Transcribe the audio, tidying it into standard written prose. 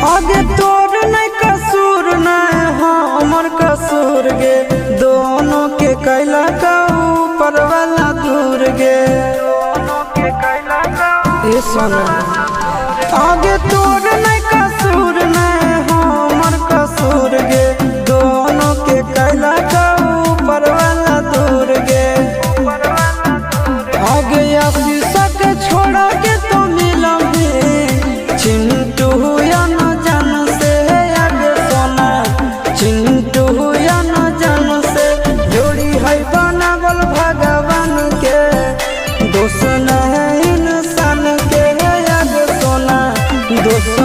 आगे तोर नहीं कसूर नहीं हमर कसूर गे, दोनों के कैला का ऊपर वाला दूर गे। ये सुन आगे तोर नहीं कसूर नहीं हमर कसूर गे, दोनों के कैला का ऊपर वाला दूर गे। आगे शीशा के छोड़ा के तो मिलोगे चिंटू या न जान से, आगे सोना चिंटू या न जान से। जोड़ी है बनावल भगवान के, दोस्त नहीं इंसान के, आगे सोना दोस्त